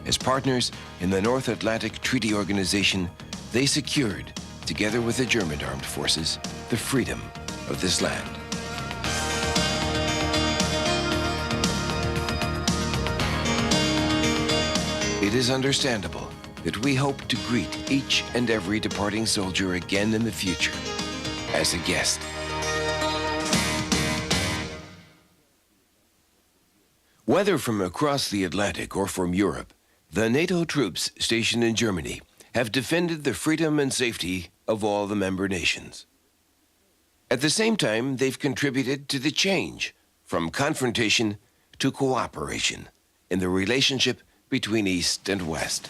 As partners in the North Atlantic Treaty Organization, they secured, together with the German armed forces, the freedom of this land. It is understandable that we hope to greet each and every departing soldier again in the future as a guest. Whether from across the Atlantic or from Europe, the NATO troops stationed in Germany have defended the freedom and safety of all the member nations. At the same time, they've contributed to the change from confrontation to cooperation in the relationship between East and West.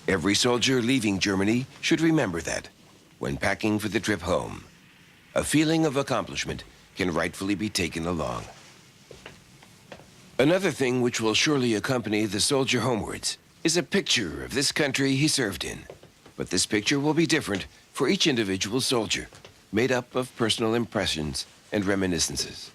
Every soldier leaving Germany should remember that when packing for the trip home. A feeling of accomplishment can rightfully be taken along. Another thing which will surely accompany the soldier homewards is a picture of this country he served in. But this picture will be different for each individual soldier, made up of personal impressions and reminiscences.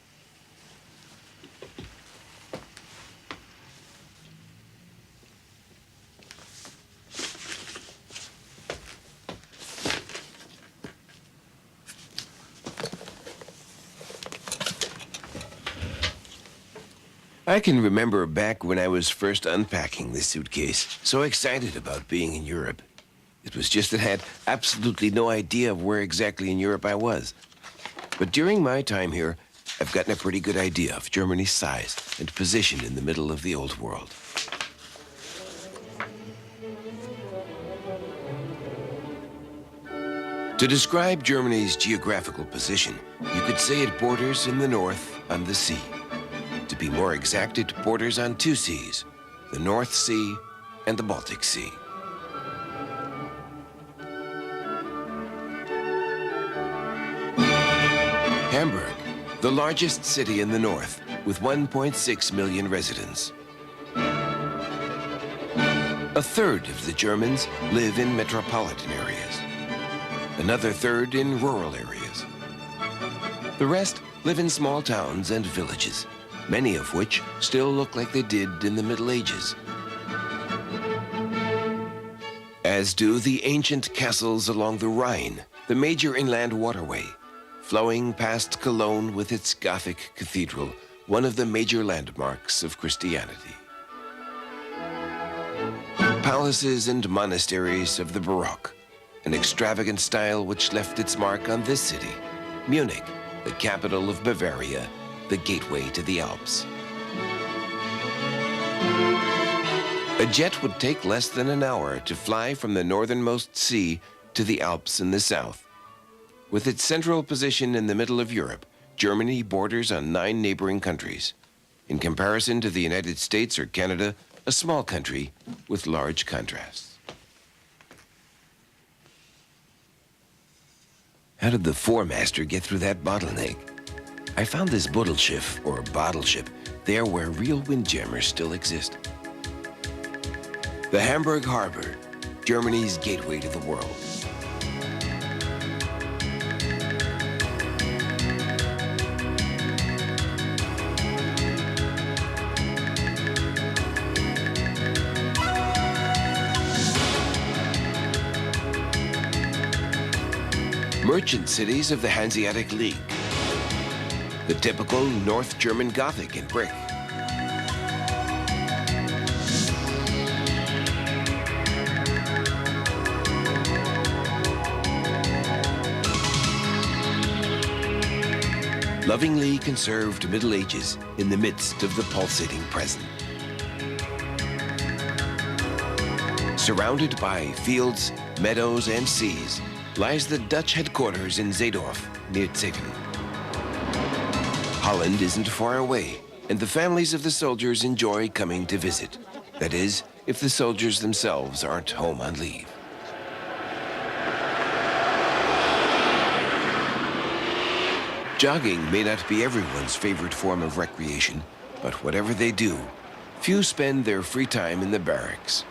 I can remember back when I was first unpacking this suitcase, so excited about being in Europe. It was just that I had absolutely no idea of where exactly in Europe I was. But during my time here, I've gotten a pretty good idea of Germany's size and position in the middle of the old world. To describe Germany's geographical position, you could say it borders in the north on the sea. To be more exact, it borders on two seas, the North Sea and the Baltic Sea. Hamburg, the largest city in the north, with 1.6 million residents. A third of the Germans live in metropolitan areas. Another third in rural areas. The rest live in small towns and villages, many of which still look like they did in the Middle Ages. As do the ancient castles along the Rhine, the major inland waterway, flowing past Cologne with its Gothic cathedral, one of the major landmarks of Christianity. Palaces and monasteries of the Baroque, an extravagant style which left its mark on this city, Munich, the capital of Bavaria, the gateway to the Alps. A jet would take less than an hour to fly from the northernmost sea to the Alps in the south. With its central position in the middle of Europe, Germany borders on 9 neighboring countries. In comparison to the United States or Canada, a small country with large contrasts. How did the Four-Master get through that bottleneck? I found this Buddelschiff, or bottle ship, there where real windjammers still exist. The Hamburg Harbor, Germany's gateway to the world. Merchant cities of the Hanseatic League. The typical North German Gothic in brick. Lovingly conserved Middle Ages in the midst of the pulsating present. Surrounded by fields, meadows, and seas, lies the Dutch headquarters in Zeedorf, near Zeven. Holland isn't far away, and the families of the soldiers enjoy coming to visit. That is, if the soldiers themselves aren't home on leave. Jogging may not be everyone's favorite form of recreation, but whatever they do, few spend their free time in the barracks.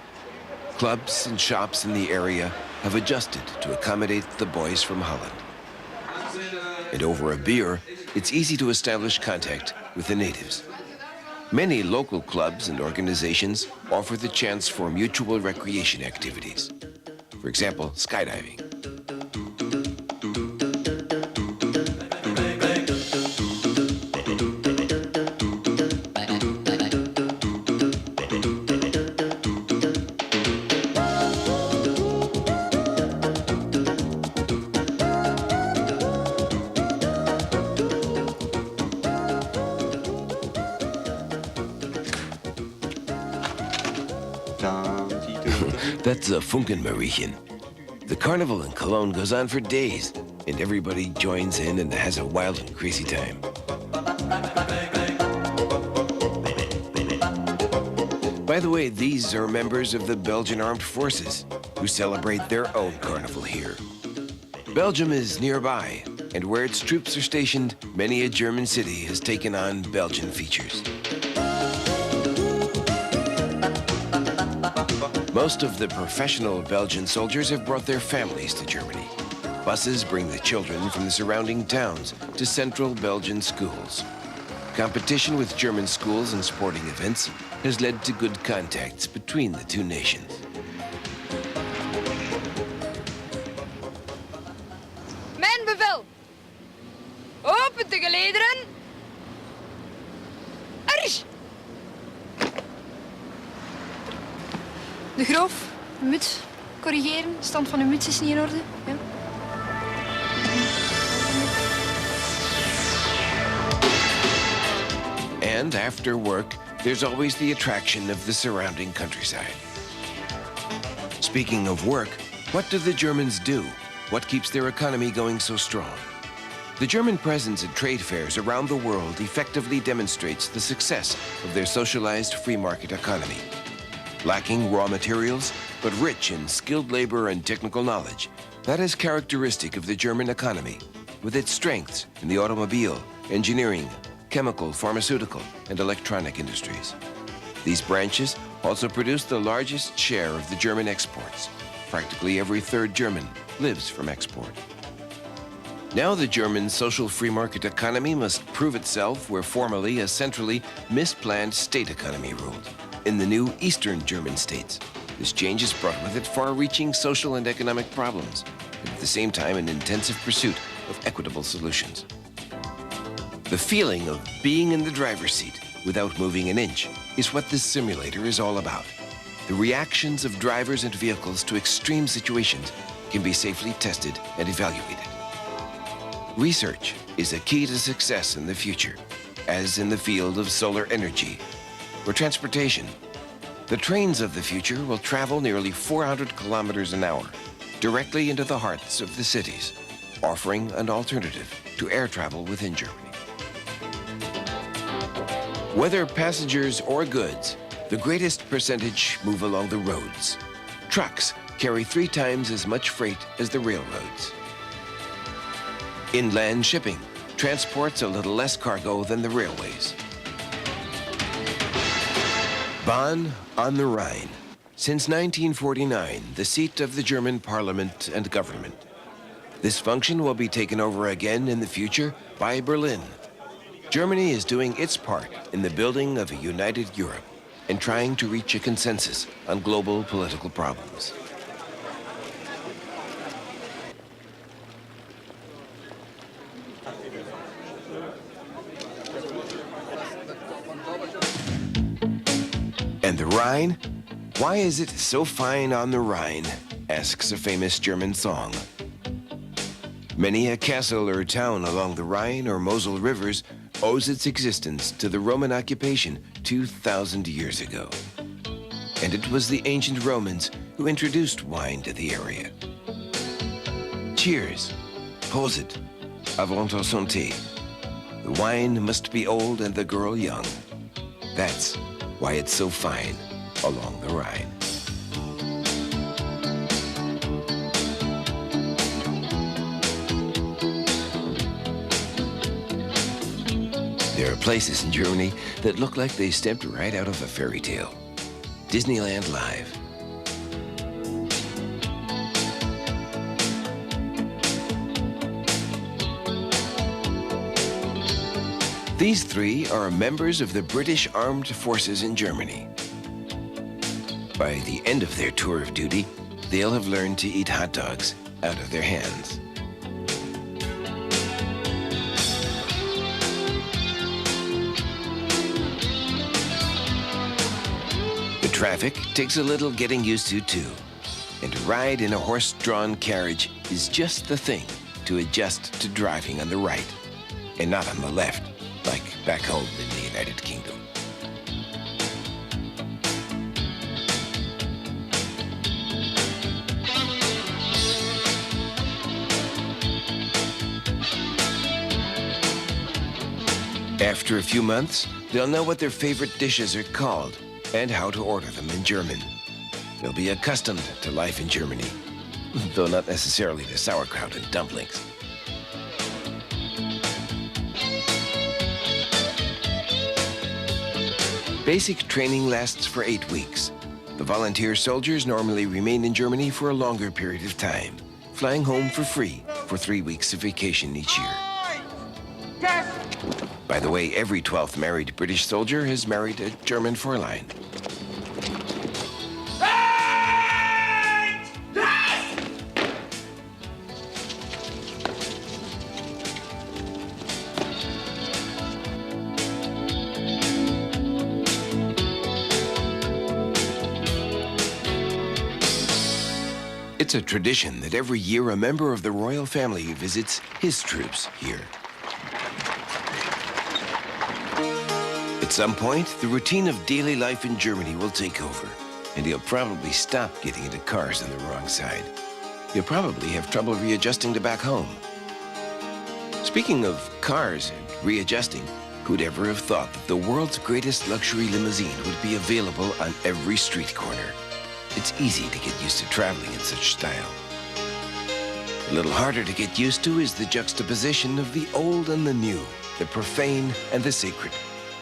Clubs and shops in the area have adjusted to accommodate the boys from Holland. And over a beer, it's easy to establish contact with the natives. Many local clubs and organizations offer the chance for mutual recreation activities. For example, skydiving. That's a Funkenmariechen. The carnival in Cologne goes on for days, and everybody joins in and has a wild and crazy time. By the way, these are members of the Belgian Armed Forces who celebrate their own carnival here. Belgium is nearby, and where its troops are stationed, many a German city has taken on Belgian features. Most of the professional Belgian soldiers have brought their families to Germany. Buses bring the children from the surrounding towns to central Belgian schools. Competition with German schools and sporting events has led to good contacts between the two nations. Mijn bevel. Open de gelederen. Arsch! De groof, de muts, corrigeren. De stand van de muts is niet in orde. Ja. And after work, there's always the attraction of the surrounding countryside. Speaking of work, what do the Germans do? What keeps their economy going so strong? The German presence at trade fairs around the world effectively demonstrates the success of their socialized free market economy. Lacking raw materials, but rich in skilled labor and technical knowledge, that is characteristic of the German economy, with its strengths in the automobile, engineering, chemical, pharmaceutical, and electronic industries. These branches also produce the largest share of the German exports. Practically every third German lives from export. Now the German social free market economy must prove itself where formerly a centrally misplanned state economy ruled. In the new Eastern German states, this change has brought with it far-reaching social and economic problems, and at the same time an intensive pursuit of equitable solutions. The feeling of being in the driver's seat without moving an inch is what this simulator is all about. The reactions of drivers and vehicles to extreme situations can be safely tested and evaluated. Research is a key to success in the future, as in the field of solar energy or transportation. The trains of the future will travel nearly 400 kilometers an hour directly into the hearts of the cities, offering an alternative to air travel within Germany. Whether passengers or goods, the greatest percentage move along the roads. Trucks carry 3 times as much freight as the railroads. Inland shipping transports a little less cargo than the railways. Bonn on the Rhine. Since 1949, the seat of the German parliament and government. This function will be taken over again in the future by Berlin. Germany is doing its part in the building of a united Europe and trying to reach a consensus on global political problems. And the Rhine? Why is it so fine on the Rhine? Asks a famous German song. Many a castle or town along the Rhine or Mosel rivers owes its existence to the Roman occupation 2,000 years ago. And it was the ancient Romans who introduced wine to the area. Cheers. Prosit. Avant ta santé. The wine must be old and the girl young. That's why it's so fine along the Rhine. There are places in Germany that look like they stepped right out of a fairy tale. Disneyland Live. These three are members of the British Armed Forces in Germany. By the end of their tour of duty, they'll have learned to eat hot dogs out of their hands. The traffic takes a little getting used to too, and a ride in a horse-drawn carriage is just the thing to adjust to driving on the right and not on the left, like back home in the United Kingdom. After a few months, they'll know what their favorite dishes are called and how to order them in German. They'll be accustomed to life in Germany, though not necessarily to sauerkraut and dumplings. Basic training lasts for 8 weeks. The volunteer soldiers normally remain in Germany for a longer period of time, flying home for free for 3 weeks of vacation each year. By the way, every 12th married British soldier has married a German Fräulein. It's a tradition that every year a member of the royal family visits his troops here. At some point, the routine of daily life in Germany will take over, and he'll probably stop getting into cars on the wrong side. He'll probably have trouble readjusting to back home. Speaking of cars and readjusting, who'd ever have thought that the world's greatest luxury limousine would be available on every street corner? It's easy to get used to traveling in such style. A little harder to get used to is the juxtaposition of the old and the new, the profane and the sacred.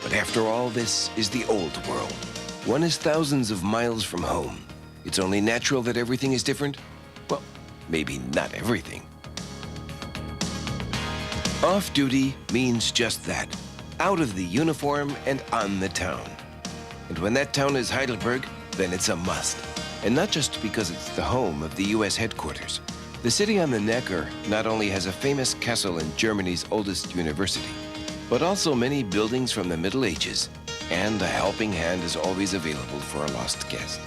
But after all, this is the old world. One is thousands of miles from home. It's only natural that everything is different. Well, maybe not everything. Off duty means just that. Out of the uniform and on the town. And when that town is Heidelberg, then it's a must. And not just because it's the home of the U.S. headquarters. The city on the Neckar not only has a famous castle in Germany's oldest university, but also many buildings from the Middle Ages, and a helping hand is always available for a lost guest.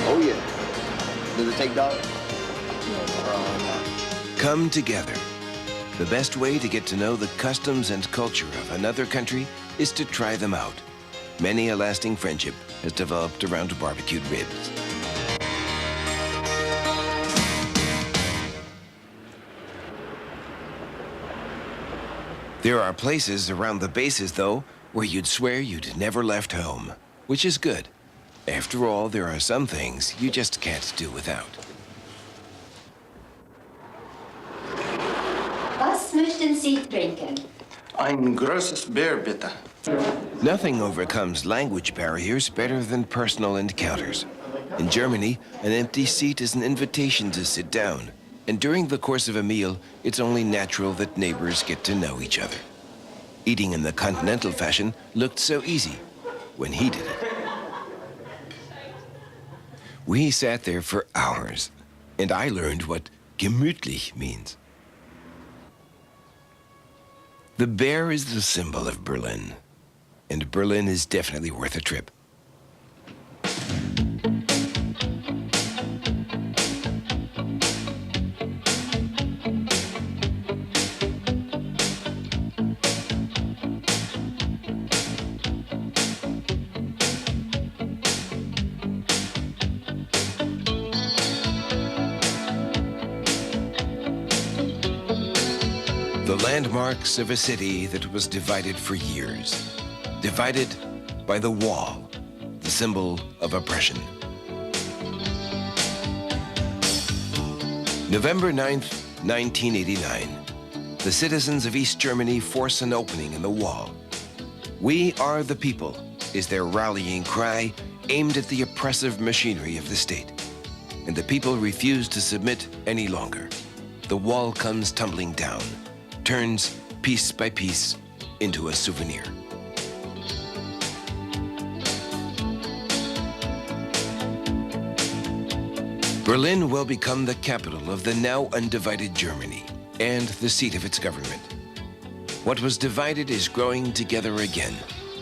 Oh yeah. Does it take dollars? Come together. The best way to get to know the customs and culture of another country is to try them out. Many a lasting friendship has developed around barbecued ribs. There are places around the bases, though, where you'd swear you'd never left home, which is good. After all, there are some things you just can't do without. Was möchten Sie trinken? Ein großes Bier, bitte. Nothing overcomes language barriers better than personal encounters. In Germany, an empty seat is an invitation to sit down. And during the course of a meal, it's only natural that neighbors get to know each other. Eating in the continental fashion looked so easy when he did it. We sat there for hours, and I learned what gemütlich means. The bear is the symbol of Berlin, and Berlin is definitely worth a trip. The landmarks of a city that was divided for years. Divided by the wall, the symbol of oppression. November 9th, 1989. The citizens of East Germany force an opening in the wall. "We are the people" is their rallying cry, aimed at the oppressive machinery of the state. And the people refuse to submit any longer. The wall comes tumbling down, turns piece by piece into a souvenir. Berlin will become the capital of the now undivided Germany and the seat of its government. What was divided is growing together again,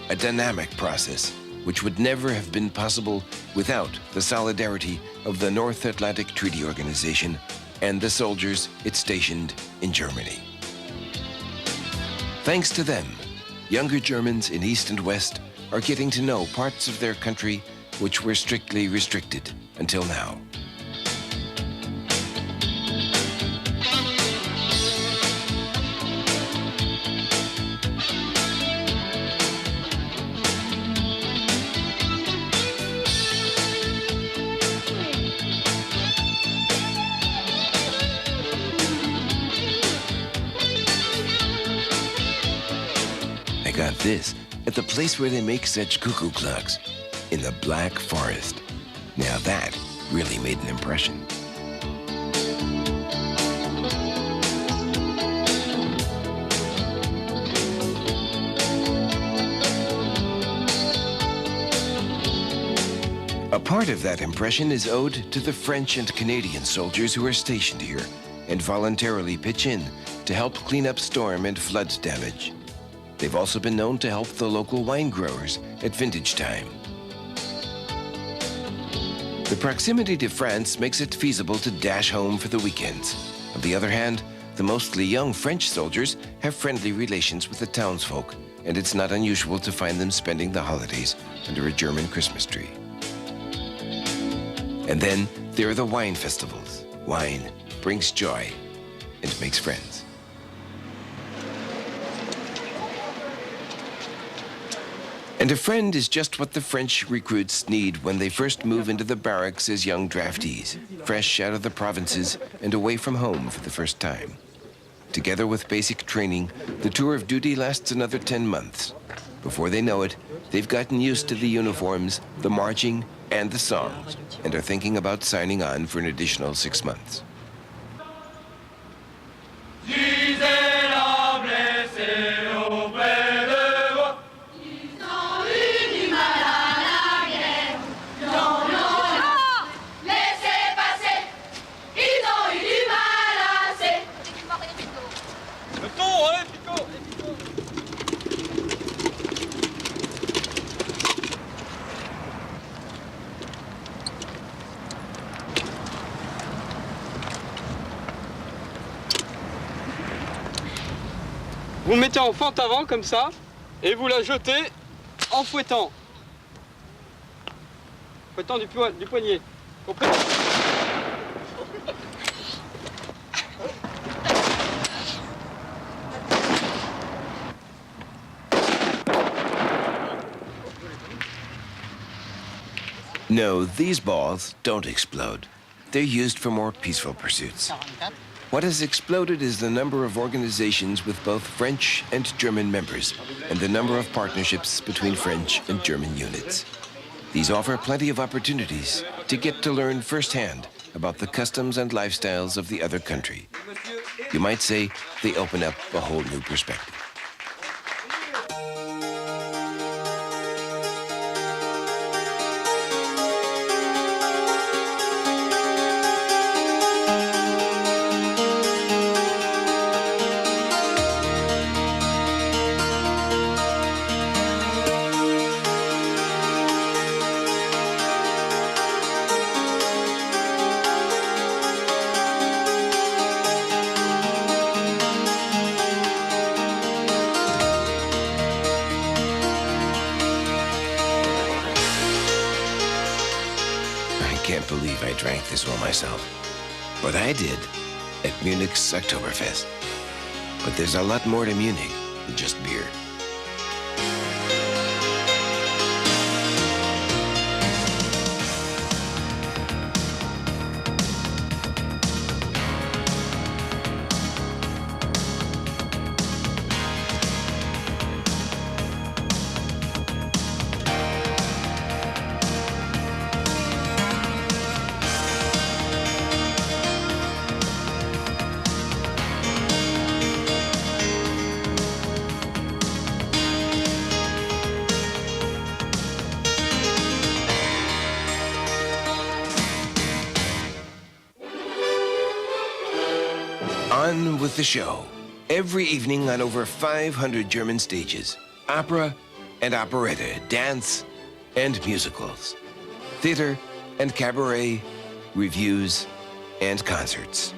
a dynamic process which would never have been possible without the solidarity of the North Atlantic Treaty Organization and the soldiers it stationed in Germany. Thanks to them, younger Germans in East and West are getting to know parts of their country which were strictly restricted until now. I got this at the place where they make such cuckoo clocks, in the Black Forest. Now that really made an impression. A part of that impression is owed to the French and Canadian soldiers who are stationed here and voluntarily pitch in to help clean up storm and flood damage. They've also been known to help the local wine growers at vintage time. The proximity to France makes it feasible to dash home for the weekends. On the other hand, the mostly young French soldiers have friendly relations with the townsfolk, and it's not unusual to find them spending the holidays under a German Christmas tree. And then there are the wine festivals. Wine brings joy and makes friends. And a friend is just what the French recruits need when they first move into the barracks as young draftees, fresh out of the provinces and away from home for the first time. Together with basic training, the tour of duty lasts another 10 months. Before they know it, they've gotten used to the uniforms, the marching, and the songs, and are thinking about signing on for an additional 6 months. Vous le mettez en fente avant comme ça et vous la jetez en fouettant. Fouettant du poignet. Compris? No, these balls don't explode. They're used for more peaceful pursuits. What has exploded is the number of organizations with both French and German members, and the number of partnerships between French and German units. These offer plenty of opportunities to get to learn firsthand about the customs and lifestyles of the other country. You might say they open up a whole new perspective. I can't believe I drank this all myself. But I did, at Munich's Oktoberfest. But there's a lot more to Munich than just beer. with the show. Every evening on over 500 German stages. Opera and operetta, dance and musicals. Theater and cabaret, reviews and concerts.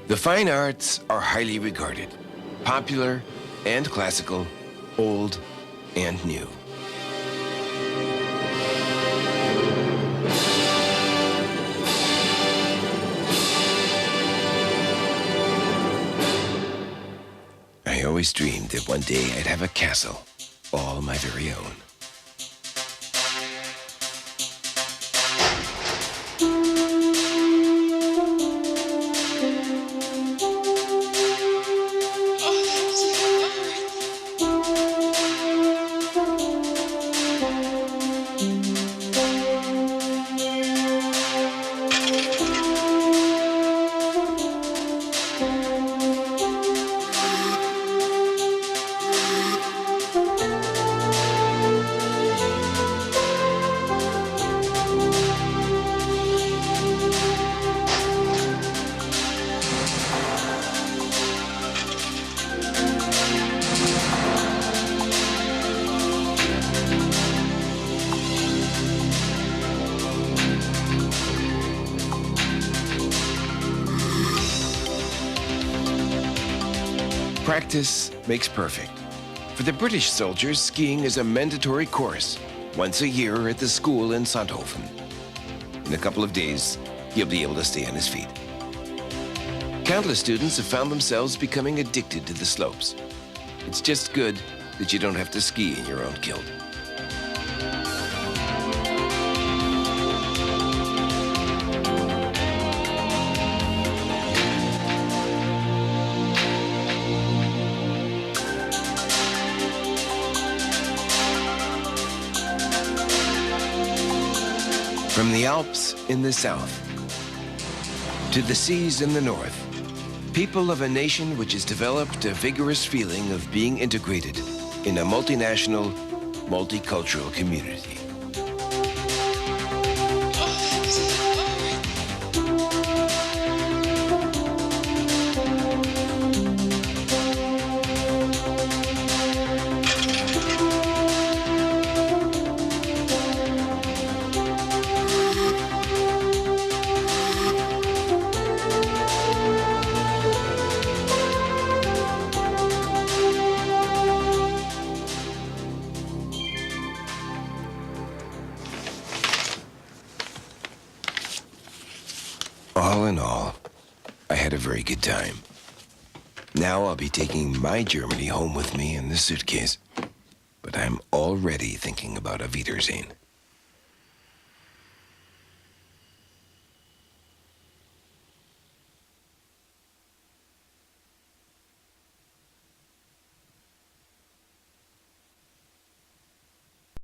The fine arts are highly regarded, popular and classical, old and new. I always dreamed that one day I'd have a castle, all my very own. Practice makes perfect. For the British soldiers, skiing is a mandatory course, once a year at the school in Sonthofen. In a couple of days, he'll be able to stay on his feet. Countless students have found themselves becoming addicted to the slopes. It's just good that you don't have to ski in your own kilt. From the Alps in the south to the seas in the north, people of a nation which has developed a vigorous feeling of being integrated in a multinational, multicultural community. All in all, I had a very good time. Now I'll be taking my Germany home with me in this suitcase. But I'm already thinking about Auf Wiedersehen.